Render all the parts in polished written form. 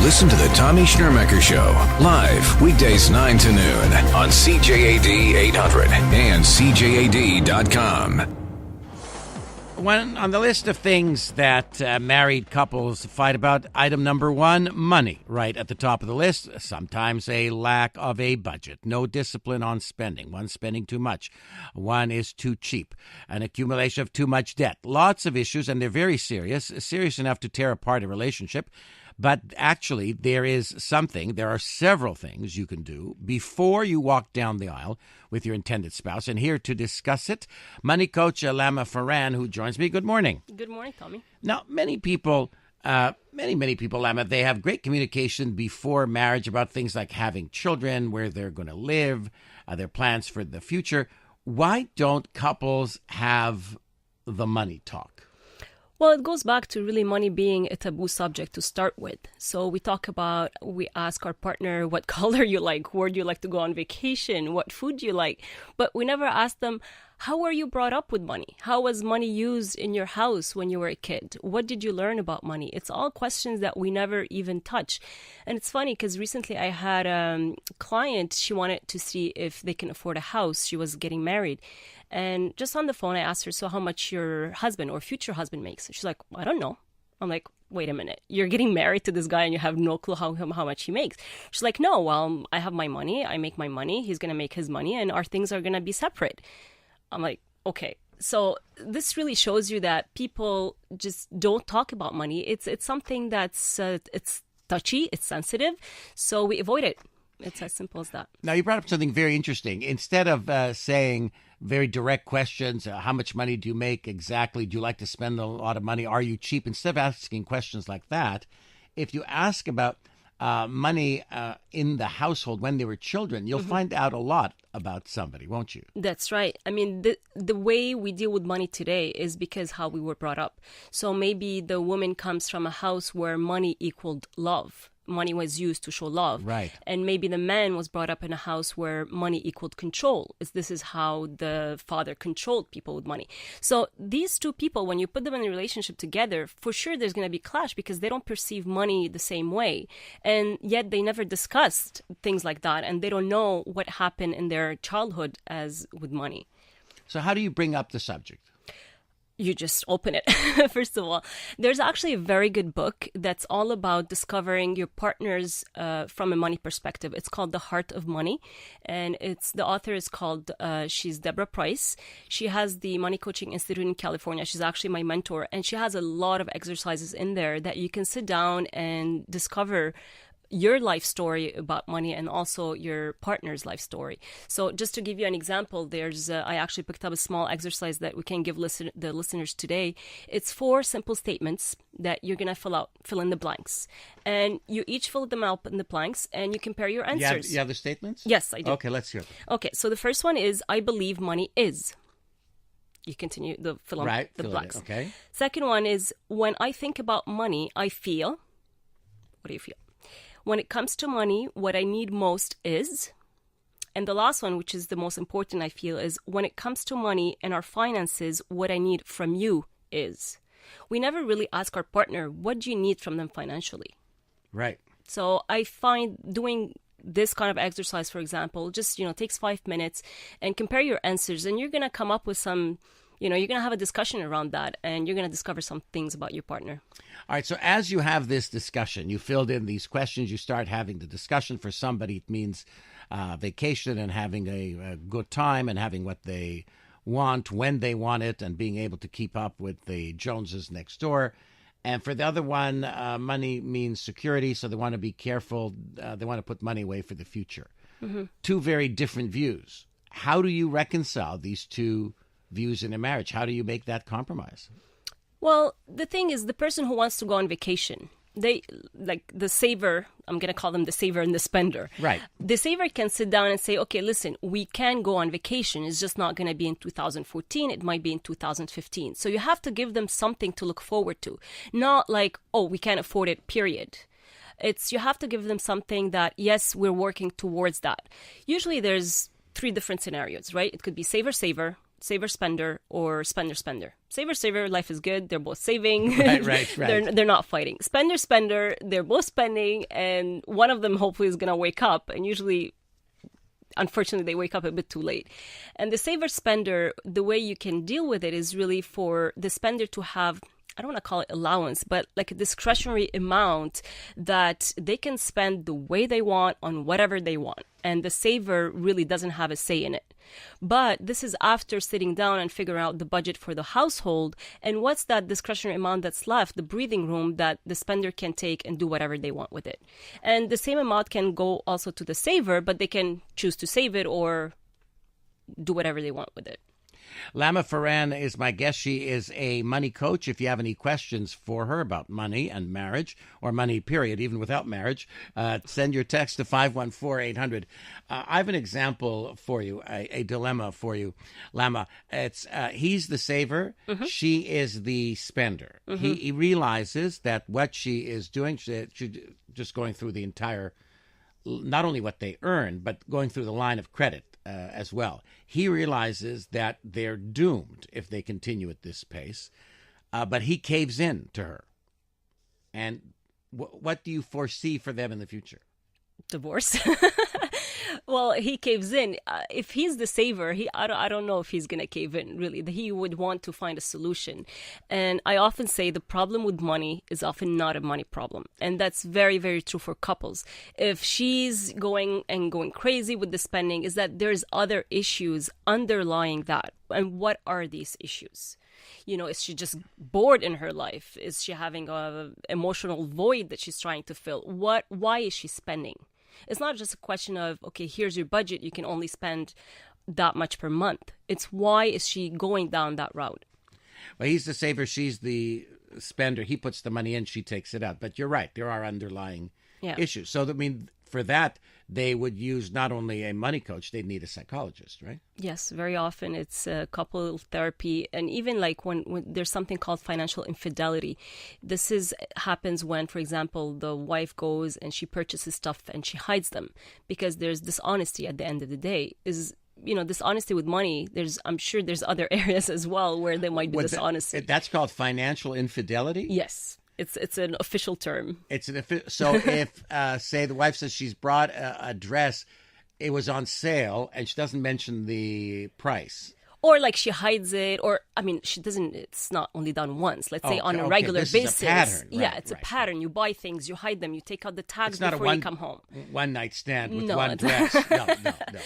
Listen to the Tommy Shnurmacher Show, live weekdays 9 to noon on CJAD 800 and CJAD.com. One on the list of things that married couples fight about, item number one, money, right at the top of the list. Sometimes a lack of a budget, no discipline on spending, one spending too much, one is too cheap, an accumulation of too much debt. Lots of issues, and they're very serious enough to tear apart a relationship. But actually, there are several things you can do before you walk down the aisle with your intended spouse. And here to discuss it, money coach Lama Farran, who joins me. Good morning. Good morning, Tommy. Now, many people, many people, Lama, they have great communication before marriage about things like having children, where they're going to live, their plans for the future. Why don't couples have the money talk? Well, it goes back to really money being a taboo subject to start with. So we ask our partner what color you like, where do you like to go on vacation, what food you like. But we never ask them, how were you brought up with money? How was money used in your house when you were a kid? What did you learn about money? It's all questions that we never even touch. And it's funny because recently I had a client, she wanted to see if they can afford a house. She was getting married. And just on the phone, I asked her, so how much your husband or future husband makes? She's like, I don't know. I'm like, wait a minute. You're getting married to this guy and you have no clue how much he makes. She's like, no, well, I have my money. I make my money. He's going to make his money and our things are going to be separate. I'm like, okay. So this really shows you that people just don't talk about money. It's something that's it's touchy. It's sensitive. So we avoid it. It's as simple as that. Now, you brought up something very interesting. Instead of saying very direct questions, how much money do you make exactly? Do you like to spend a lot of money? Are you cheap? Instead of asking questions like that, if you ask about money in the household when they were children, you'll find out a lot about somebody, won't you? That's right. I mean, the way we deal with money today is because how we were brought up. So maybe the woman comes from a house where money equaled love. Money was used to show love. Right. And maybe the man was brought up in a house where money equaled control. This is how the father controlled people with money. So these two people, when you put them in a relationship together, for sure there's going to be clash because they don't perceive money the same way. And yet they never discussed things like that. And they don't know what happened in their childhood as with money. So how do you bring up the subject? You just open it. First of all, there's actually a very good book that's all about discovering your partners from a money perspective. It's called The Heart of Money, and the author is called she's Deborah Price. She has the Money Coaching Institute in California. She's actually my mentor, and she has a lot of exercises in there that you can sit down and discover your life story about money and also your partner's life story. So just to give you an example, I actually picked up a small exercise that we can give the listeners today. It's 4 simple statements that you're going to fill in the blanks. And you each fill them out in the blanks and you compare your answers. You have the statements? Yes, I do. Okay, let's hear them. Okay, so the first one is, I believe money is. You continue the fill in the blanks. Okay. Second one is, when I think about money, I feel. What do you feel? When it comes to money, what I need most is, and the last one, which is the most important, I feel, is when it comes to money and our finances, what I need from you is. We never really ask our partner, what do you need from them financially? Right. So I find doing this kind of exercise, for example, just, takes 5 minutes and compare your answers and you're going to come up with some, you're going to have a discussion around that and you're going to discover some things about your partner. All right. So as you have this discussion, you filled in these questions, you start having the discussion. For somebody, it means vacation and having a good time and having what they want, when they want it, and being able to keep up with the Joneses next door. And for the other one, money means security. So they want to be careful. They want to put money away for the future. Mm-hmm. 2 very different views. How do you reconcile these 2 views in a marriage? How do you make that compromise? Well, the thing is, the person who wants to go on vacation, they like the saver, I'm going to call them the saver and the spender. Right. The saver can sit down and say, okay, listen, we can go on vacation. It's just not going to be in 2014. It might be in 2015. So you have to give them something to look forward to. Not like, oh, we can't afford it, period. You have to give them something that, yes, we're working towards that. Usually there's 3 different scenarios, right? It could be saver, saver spender or spender spender. Saver saver, life is good. They're both saving. Right. They're not fighting. Spender spender, they're both spending, and one of them hopefully is gonna wake up. And usually, unfortunately, they wake up a bit too late. And the saver spender, the way you can deal with it is really for the spender to have, I don't want to call it allowance, but like a discretionary amount that they can spend the way they want on whatever they want. And the saver really doesn't have a say in it. But this is after sitting down and figuring out the budget for the household and what's that discretionary amount that's left, the breathing room that the spender can take and do whatever they want with it. And the same amount can go also to the saver, but they can choose to save it or do whatever they want with it. Lama Farran is my guest. She is a money coach. If you have any questions for her about money and marriage, or money, period, even without marriage, send your text to 514-800. I have an example for you, a dilemma for you, Lama. It's he's the saver. Mm-hmm. She is the spender. Mm-hmm. He realizes that what she is doing, she just going through the entire, not only what they earn, but going through the line of credit as well. He realizes that they're doomed if they continue at this pace, but he caves in to her. And what do you foresee for them in the future? Divorce. Well, he caves in. If he's the saver, I don't know if he's going to cave in, really. He would want to find a solution. And I often say the problem with money is often not a money problem. And that's very, very true for couples. If she's going crazy with the spending, is that there's other issues underlying that. And what are these issues? You know, is she just bored in her life? Is she having an emotional void that she's trying to fill? Why is she spending? It's not just a question of, okay, here's your budget. You can only spend that much per month. It's why is she going down that route? Well, he's the saver. She's the spender. He puts the money in. She takes it out. But you're right. There are underlying issues. So, I mean, for that, they would use not only a money coach, they'd need a psychologist, right? Yes, very often it's couple therapy. And even like when there's something called financial infidelity. This happens when, for example, the wife goes and she purchases stuff and she hides them because there's dishonesty at the end of the day. Dishonesty with money, I'm sure there's other areas as well where there might be dishonesty. That's called financial infidelity? Yes. It's an official term. So if, say, the wife says she's brought a dress, it was on sale, and she doesn't mention the price. Or like she hides it, or, I mean, she doesn't, it's not only done once. Let's say on a regular basis. This is a pattern. Yeah, it's a pattern. You buy things, you hide them, you take out the tags before you come home. One night stand with one dress. No.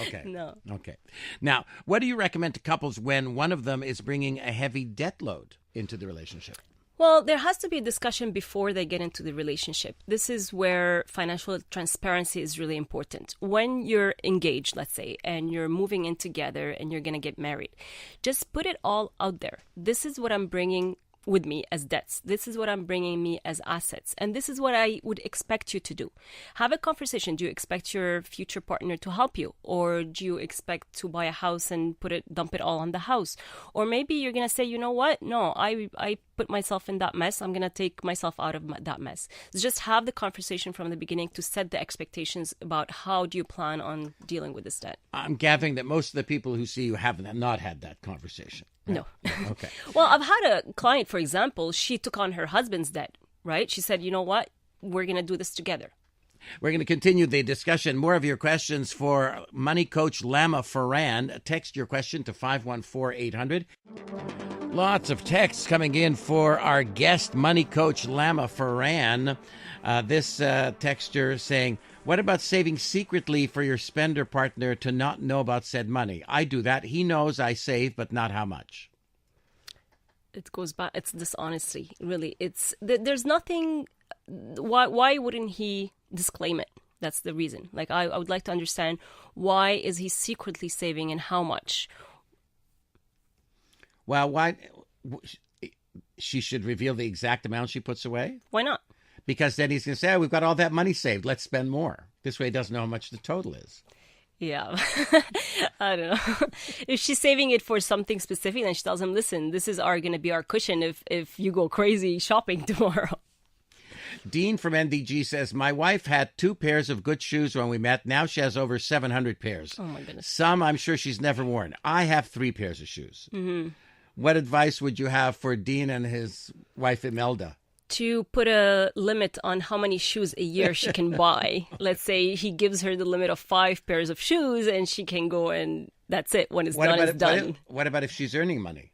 Okay. No. Okay. Now, what do you recommend to couples when one of them is bringing a heavy debt load into the relationship? Well, there has to be a discussion before they get into the relationship. This is where financial transparency is really important. When you're engaged, let's say, and you're moving in together and you're going to get married, just put it all out there. This is what I'm bringing with me as debts. This is what I'm bringing me as assets. And this is what I would expect you to do. Have a conversation. Do you expect your future partner to help you? Or do you expect to buy a house and dump it all on the house? Or maybe you're going to say, you know what? No, I put myself in that mess. I'm going to take myself out of that mess. Just have the conversation from the beginning to set the expectations about how do you plan on dealing with this debt. I'm gathering that most of the people who see you have not had that conversation. Right? No. Okay. Well, I've had a client, for example, she took on her husband's debt, right? She said, you know what? We're going to do this together. We're going to continue the discussion. More of your questions for money coach Lama Farran. Text your question to 514-800. Lots of texts coming in for our guest, money coach Lama Farran. This texter saying, what about saving secretly for your spender partner to not know about said money? I do that. He knows I save, but not how much. It goes back. It's dishonesty, really. There's nothing. Why wouldn't he disclaim it? That's the reason. Like, I would like to understand, why is he secretly saving and how much? Well, why? She should reveal the exact amount she puts away? Why not? Because then he's going to say, we've got all that money saved. Let's spend more. This way he doesn't know how much the total is. Yeah. I don't know. If she's saving it for something specific, then she tells him, listen, this is going to be our cushion if you go crazy shopping tomorrow. Dean from NDG says, my wife had 2 pairs of good shoes when we met. Now she has over 700 pairs. Oh, my goodness. Some I'm sure she's never worn. I have 3 pairs of shoes. Mm-hmm. What advice would you have for Dean and his wife, Imelda? To put a limit on how many shoes a year she can buy. Let's say he gives her the limit of 5 pairs of shoes and she can go and that's it. When it's done, it's done. What about if she's earning money?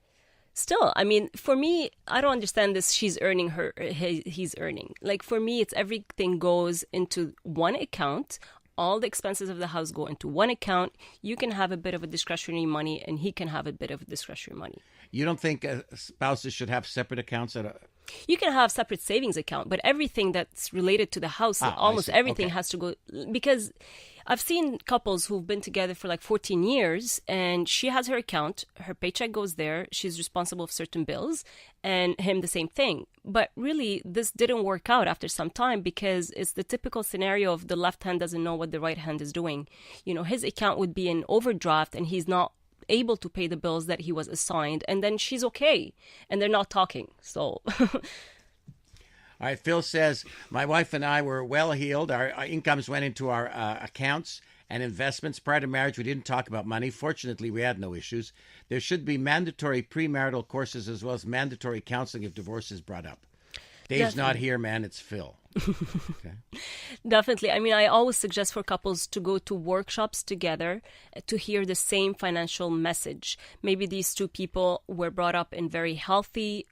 Still, I mean, for me, I don't understand this. She's earning he's earning. Like for me, it's everything goes into one account. All the expenses of the house go into one account. You can have a bit of a discretionary money and he can have a bit of discretionary money. You don't think spouses should have separate accounts? You can have separate savings account, but everything that's related to the house, almost everything has to go, because I've seen couples who've been together for like 14 years and she has her account, her paycheck goes there, she's responsible for certain bills, and him the same thing. But really, this didn't work out after some time because it's the typical scenario of the left hand doesn't know what the right hand is doing. You know, his account would be in overdraft and he's not able to pay the bills that he was assigned, and then she's okay and they're not talking. So all right, Phil says, my wife and I were well heeled. Our incomes went into our accounts and investments. Prior to marriage, we didn't talk about money. Fortunately, we had no issues. There should be mandatory premarital courses as well as mandatory counseling if divorce is brought up. Dave's not here, man. It's Phil. Okay. Definitely. I mean, I always suggest for couples to go to workshops together to hear the same financial message. Maybe these 2 people were brought up in very healthy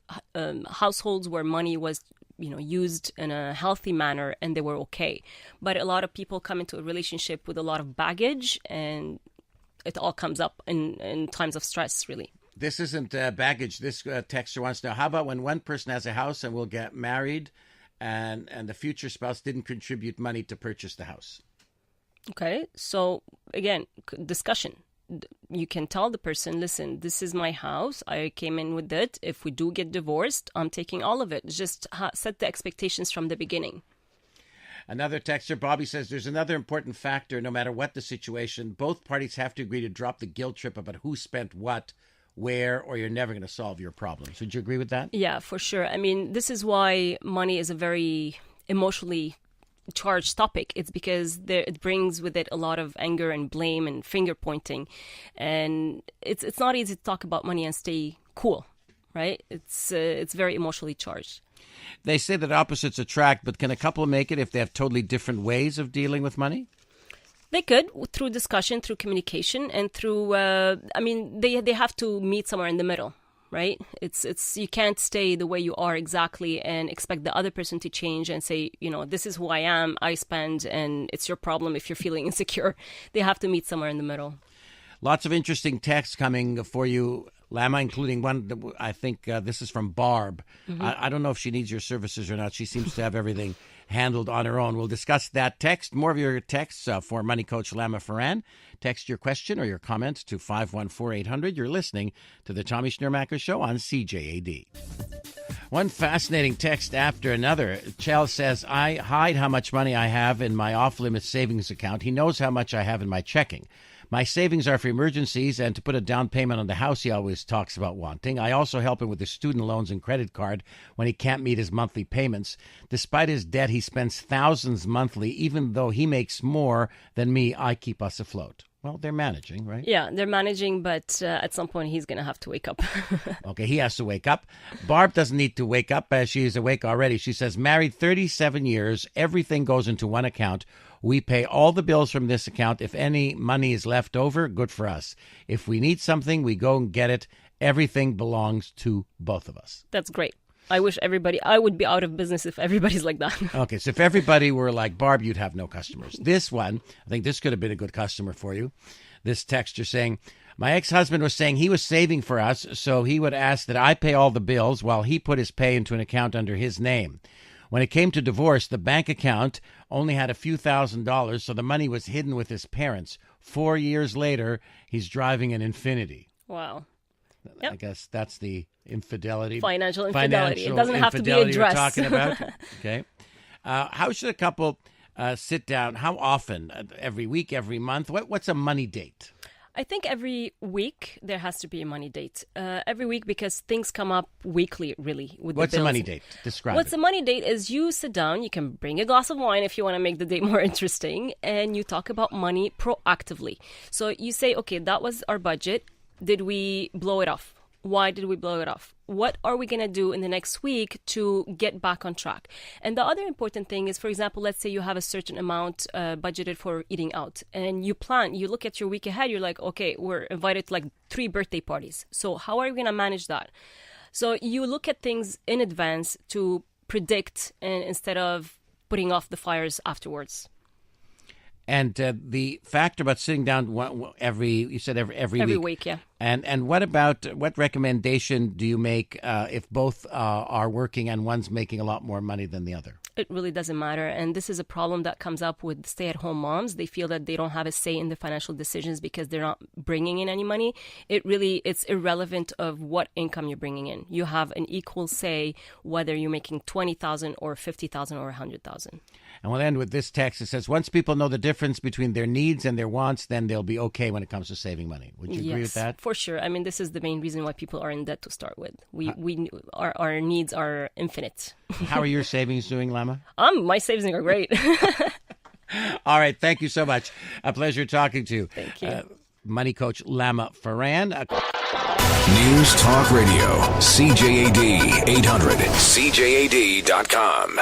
households where money was used in a healthy manner and they were okay. But a lot of people come into a relationship with a lot of baggage and it all comes up in times of stress, really. This isn't baggage. This texter wants to know, how about when one person has a house and will get married and the future spouse didn't contribute money to purchase the house? Okay, so again, discussion. You can tell the person, listen, this is my house. I came in with it. If we do get divorced, I'm taking all of it. Just set the expectations from the beginning. Another texter, Bobby, says there's another important factor. No matter what the situation, both parties have to agree to drop the guilt trip about who spent what, where, or you're never going to solve your problems. Would you agree with that? Yeah, for sure. I mean, this is why money is a very emotionally charged topic. It's because it brings with it a lot of anger and blame and finger pointing. And it's not easy to talk about money and stay cool, right? It's very emotionally charged. They say that opposites attract, but can a couple make it if they have totally different ways of dealing with money? They could, through discussion, through communication, and through, they have to meet somewhere in the middle, right? It's you can't stay the way you are exactly and expect the other person to change and say, this is who I am, I spend, and it's your problem if you're feeling insecure. They have to meet somewhere in the middle. Lots of interesting texts coming for you, Lama, including one, I think this is from Barb. Mm-hmm. I don't know if she needs your services or not. She seems to have everything handled on her own. We'll discuss that text. More of your texts for Money Coach Lama Farran. Text your question or your comments to 514-800. You're listening to the Tommy Shnurmacher Show on CJAD. One fascinating text after another. Chell says, I hide how much money I have in my off-limits savings account. He knows how much I have in my checking. My savings are for emergencies and to put a down payment on the house he always talks about wanting. I also help him with his student loans and credit card when he can't meet his monthly payments. Despite his debt, he spends thousands monthly. Even though he makes more than me, I keep us afloat. Well, they're managing, right? Yeah, they're managing, but at some point he's going to have to wake up. Okay, he has to wake up. Barb doesn't need to wake up. She's awake already. She says, married 37 years, everything goes into one account. We pay all the bills from this account. If any money is left over, good for us. If we need something, we go and get it. Everything belongs to both of us. That's great. I would be out of business if everybody's like that. Okay, so if everybody were like Barb, you'd have no customers. This one, I think this could have been a good customer for you. This texture saying, my ex-husband was saying he was saving for us, so he would ask that I pay all the bills while he put his pay into an account under his name. When it came to divorce, the bank account only had a few $1,000s, so the money was hidden with his parents. 4 years later, he's driving an Infiniti. Wow. Yep. I guess that's the infidelity. Financial infidelity. It doesn't have to be addressed. We're talking about. Okay. How should a couple sit down? How often? Every week? Every month? What's a money date? I think every week there has to be a money date. Every week, because things come up weekly, really. With What's the a bills. money date? Describe What's it. a money date is you sit down, you can bring a glass of wine if you want to make the date more interesting, and you talk about money proactively. So you say, okay, that was our budget. Did we blow it off? Why did we blow it off? What are we going to do in the next week to get back on track? And the other important thing is, for example, let's say you have a certain amount budgeted for eating out, and you plan, you look at your week ahead, you're like, okay, we're invited to like 3 birthday parties. So how are we going to manage that? So you look at things in advance to predict, and instead of putting off the fires afterwards. And the factor about sitting down you said every week. Every week, yeah. And what recommendation do you make if both are working and one's making a lot more money than the other? It really doesn't matter. And this is a problem that comes up with stay-at-home moms. They feel that they don't have a say in the financial decisions because they're not bringing in any money. It's irrelevant of what income you're bringing in. You have an equal say whether you're making $20,000 or $50,000 or $100,000. And we'll end with this text. It says, once people know the difference between their needs and their wants, then they'll be okay when it comes to saving money. Would you agree with that? For sure. I mean, this is the main reason why people are in debt to start with. Our needs are infinite. How are your savings doing, Lama? My savings are great. All right. Thank you so much. A pleasure talking to you. Thank you. Money coach Lama Farran. News Talk Radio, CJAD 800, CJAD.com.